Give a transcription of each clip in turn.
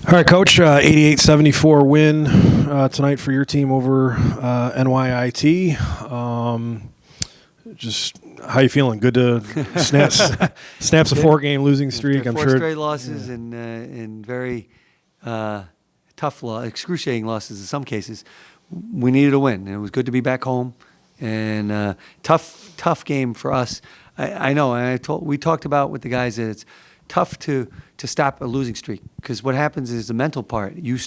All right, Coach, 88-74 win tonight for your team over NYIT. Just how you feeling? Good to snaps a four-game losing streak. After I'm four sure. straight losses and very tough, excruciating losses in some cases. We needed a win, and it was good to be back home. And tough game for us. I know, and we talked about with the guys that it's tough to stop a losing streak, because what happens is the mental part. You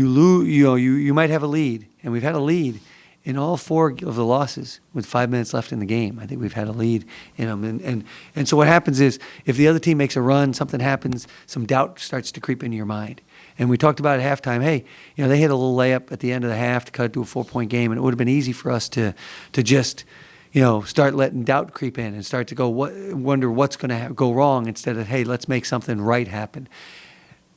lose. You might have a lead, and we've had a lead in all four of the losses with 5 minutes left in the game. I think we've had a lead in them, and so what happens is if the other team makes a run, something happens, some doubt starts to creep into your mind. And we talked about at halftime, hey, they hit a little layup at the end of the half to cut it to a 4-point game, and it would have been easy for us to just start letting doubt creep in and start to wonder what's going to go wrong, instead of, hey, let's make something right happen.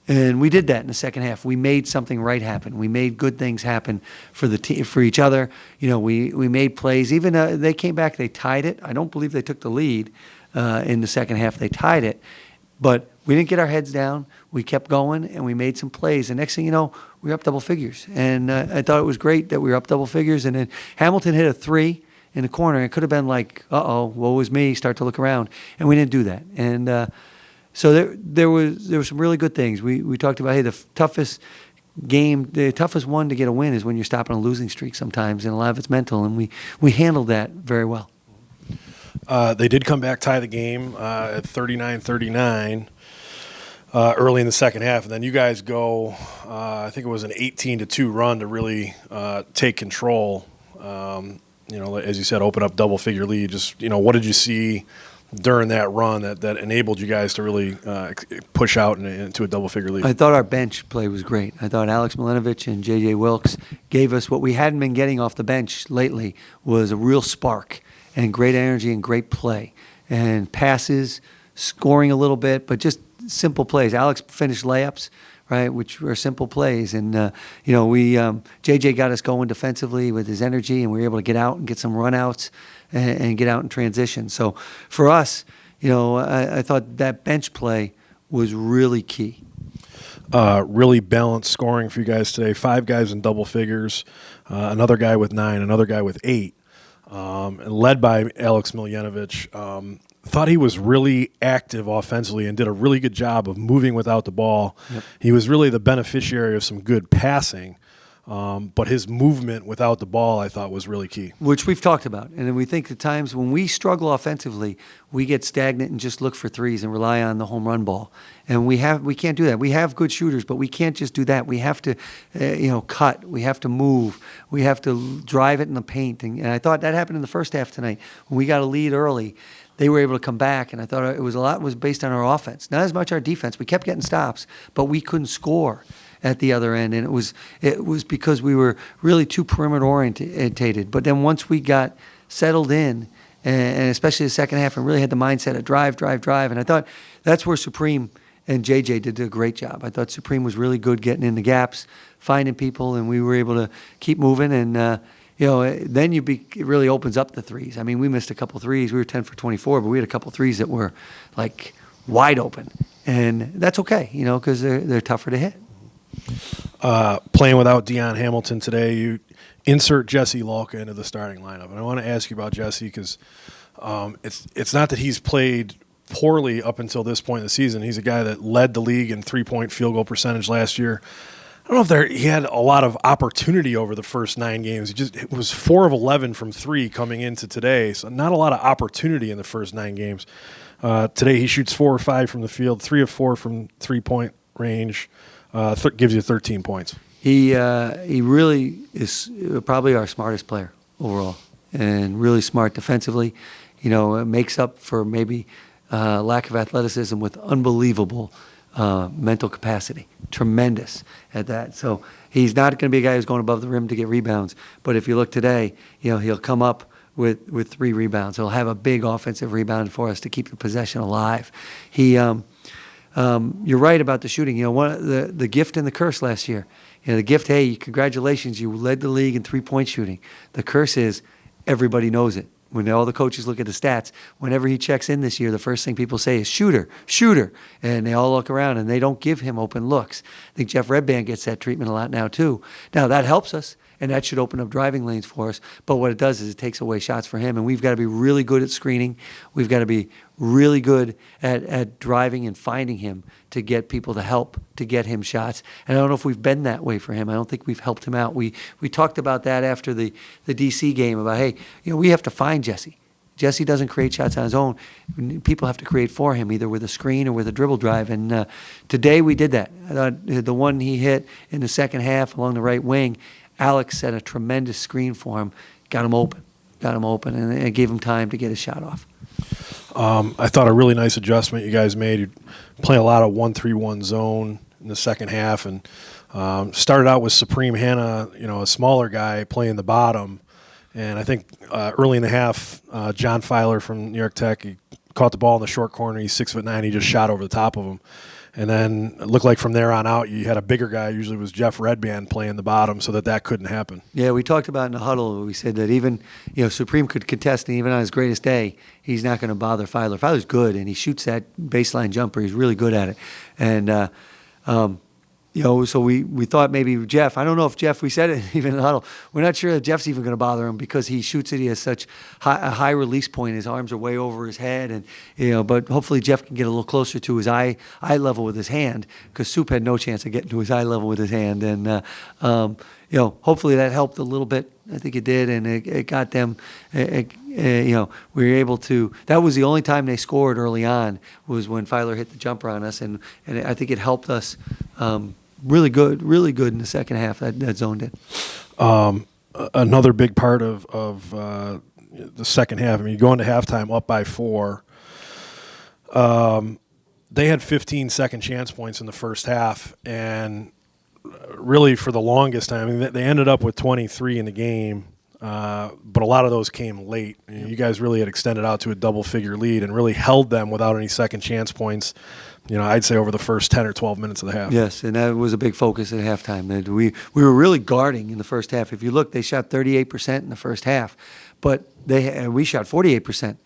And we did that in the second half. We made something right happen. We made good things happen for the team, for each other. We made plays. Even they came back, they tied it. I don't believe they took the lead in the second half. They tied it. But we didn't get our heads down. We kept going, and we made some plays. And next thing you know, we were up double figures. And I thought it was great that we were up double figures. And then Hamilton hit a three in the corner. It could have been like, uh-oh, woe is me, start to look around. And we didn't do that. And so there were some really good things. We talked about, hey, the toughest one to get a win is when you're stopping a losing streak sometimes, and a lot of it's mental, and we handled that very well. They did come back, tie the game at 39-39 early in the second half, and then you guys go, I think it was an 18-2 run to really take control. As you said, open up double-figure lead. Just, what did you see during that run that enabled you guys to really push out into a double-figure lead? I thought our bench play was great. I thought Alex Milanovic and J.J. Wilkes gave us what we hadn't been getting off the bench lately, was a real spark and great energy and great play. And passes, scoring a little bit, but just simple plays. Alex finished layups, right, which were simple plays. And, J.J. got us going defensively with his energy, and we were able to get out and get some run-outs and get out in transition. So for us, I thought that bench play was really key. Really balanced scoring for you guys today. 5 guys in double figures, another guy with 9, another guy with 8, and led by Alex Miljanovic. Thought he was really active offensively and did a really good job of moving without the ball. Yep. He was really the beneficiary of some good passing. But his movement without the ball, I thought, was really key. Which we've talked about. And then we think the times when we struggle offensively, we get stagnant and just look for threes and rely on the home run ball. And we can't do that. We have good shooters, but we can't just do that. We have to, cut. We have to move. We have to drive it in the paint. And I thought that happened in the first half tonight. When we got a lead early, they were able to come back, and I thought a lot was based on our offense, not as much our defense. We kept getting stops, but we couldn't score at the other end, and it was because we were really too perimeter orientated. But then once we got settled in, and especially the second half, and really had the mindset of drive, and I thought that's where Supreme and JJ did a great job. I thought Supreme was really good getting in the gaps, finding people, and we were able to keep moving. And then it really opens up the threes. I mean, we missed a couple threes. We were 10 for 24, but we had a couple threes that were like wide open, and that's okay, because they're tougher to hit. Playing without Deion Hamilton today, you insert Jesse Lalka into the starting lineup. And I want to ask you about Jesse, because it's not that he's played poorly up until this point in the season. He's a guy that led the league in three-point field goal percentage last year. I don't know if he had a lot of opportunity over the first 9 games. It was 4 of 11 from 3 coming into today, so not a lot of opportunity in the first 9 games. Today he shoots 4 or 5 from the field, 3 of 4 from three-point range. Gives you 13 points. He really is probably our smartest player overall, and really smart defensively. Makes up for maybe lack of athleticism with unbelievable mental capacity. Tremendous at that. So he's not going to be a guy who's going above the rim to get rebounds. But if you look today, he'll come up with 3 rebounds. He'll have a big offensive rebound for us to keep the possession alive. You're right about the shooting. The gift and the curse last year. The gift, hey, congratulations, you led the league in 3-point shooting. The curse is everybody knows it. when all the coaches look at the stats, whenever he checks in this year, the first thing people say is shooter, shooter. And they all look around and they don't give him open looks. I think Jeff Redband gets that treatment a lot now too. Now that helps us, and that should open up driving lanes for us. But what it does is it takes away shots for him, and we've got to be really good at screening. We've got to be really good at driving and finding him to get people to help to get him shots. And I don't know if we've been that way for him. I don't think we've helped him out. We talked about that after the DC game about, hey, we have to find Jesse. Jesse doesn't create shots on his own. People have to create for him, either with a screen or with a dribble drive. And today we did that. I thought the one he hit in the second half along the right wing, Alex set a tremendous screen for him, got him open, and it gave him time to get his shot off. I thought a really nice adjustment you guys made. You play a lot of 1-3-1 zone in the second half, and started out with Supreme Hanna, a smaller guy playing the bottom. And I think early in the half, John Filer from New York Tech, he caught the ball in the short corner. He's 6'9". He just shot over the top of him. And then it looked like from there on out, you had a bigger guy. Usually it was Jeff Redband playing the bottom, so that couldn't happen. Yeah, we talked about in the huddle. We said that even Supreme could contest, and even on his greatest day, he's not going to bother Filer. Filer's good, and he shoots that baseline jumper. He's really good at it. And so we thought maybe Jeff. I don't know if Jeff. We said it even in the huddle. We're not sure that Jeff's even going to bother him because he shoots it. He has such a high release point. His arms are way over his head, and But hopefully Jeff can get a little closer to his eye level with his hand, because Soup had no chance of getting to his eye level with his hand. And hopefully that helped a little bit. I think it did, and it got them. We were able to. That was the only time they scored early on, was when Filer hit the jumper on us, and I think it helped us. Really good in the second half. That zone did. Another big part of the second half. I mean, going to halftime up by 4. They had 15 second chance points in the first half, and really for the longest time, I mean, they ended up with 23 in the game. But a lot of those came late. You guys really had extended out to a double-figure lead and really held them without any second chance points. I'd say over the first 10 or 12 minutes of the half. Yes, and that was a big focus at halftime. That we were really guarding in the first half. If you look, they shot 38% in the first half, but we shot 48%.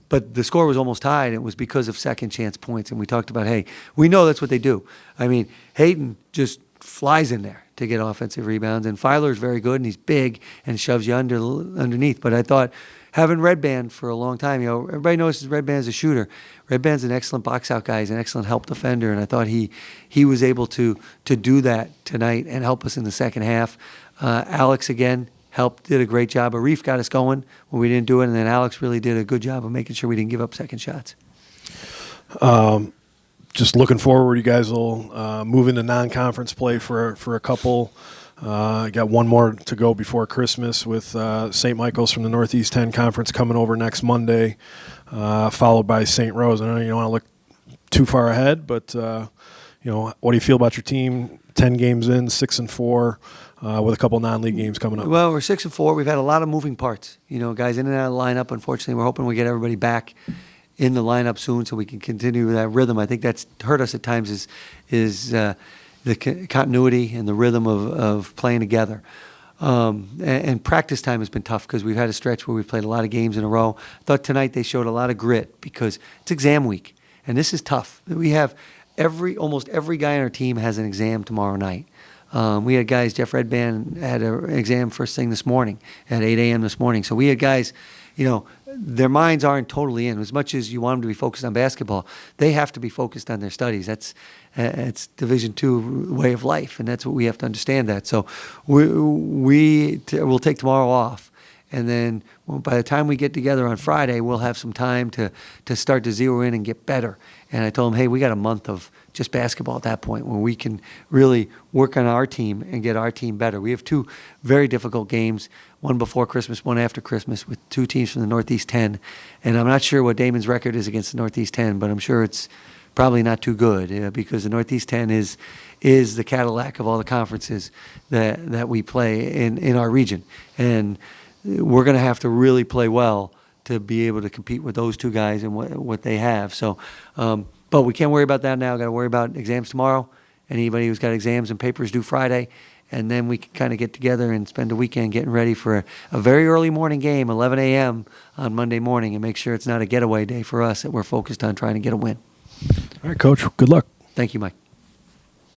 But the score was almost tied. It was because of second chance points, and we talked about, hey, we know that's what they do. I mean, Hayden just flies in there to get offensive rebounds, and Filer is very good, and he's big and shoves you underneath. But I thought having Redband for a long time, everybody knows Redband's a shooter. Redband's an excellent box-out guy. He's an excellent help defender, and I thought he was able to do that tonight and help us in the second half. Alex, again, did a great job. Arif got us going when we didn't do it, and then Alex really did a good job of making sure we didn't give up second shots. Just looking forward, you guys will move into non-conference play for a couple. Got one more to go before Christmas with St. Michael's from the Northeast 10 Conference coming over next Monday, followed by St. Rose. I know you don't want to look too far ahead, but what do you feel about your team? 10 games in, 6-4, with a couple non-league games coming up. Well, we're 6-4. We've had a lot of moving parts. Guys in and out of the lineup. Unfortunately, we're hoping we get everybody back in the lineup soon so we can continue that rhythm. I think that's hurt us at times is the continuity and the rhythm of playing together. And practice time has been tough because we've had a stretch where we've played a lot of games in a row. I thought tonight they showed a lot of grit because it's exam week, and this is tough. We have almost every guy on our team has an exam tomorrow night. We had guys, Jeff Redband had an exam first thing this morning at 8 a.m. this morning. So we had guys, their minds aren't totally in. As much as you want them to be focused on basketball, they have to be focused on their studies. It's Division II way of life, and that's what we have to understand that. So we'll take tomorrow off, and then by the time we get together on Friday, we'll have some time to start to zero in and get better. And I told them, hey, we got a month of just basketball at that point where we can really work on our team and get our team better. We have 2 very difficult games, one before Christmas, one after Christmas, with 2 teams from the Northeast 10. And I'm not sure what Daemen's record is against the Northeast 10, but I'm sure it's probably not too good because the Northeast 10 is the Cadillac of all the conferences that we play in our region. And we're going to have to really play well to be able to compete with those 2 guys and what they have. So, but we can't worry about that now. Got to worry about exams tomorrow. Anybody who's got exams and papers due Friday, and then we can kind of get together and spend a weekend getting ready for a very early morning game, 11 a.m. on Monday morning, and make sure it's not a getaway day for us, that we're focused on trying to get a win. All right, Coach. Good luck. Thank you, Mike.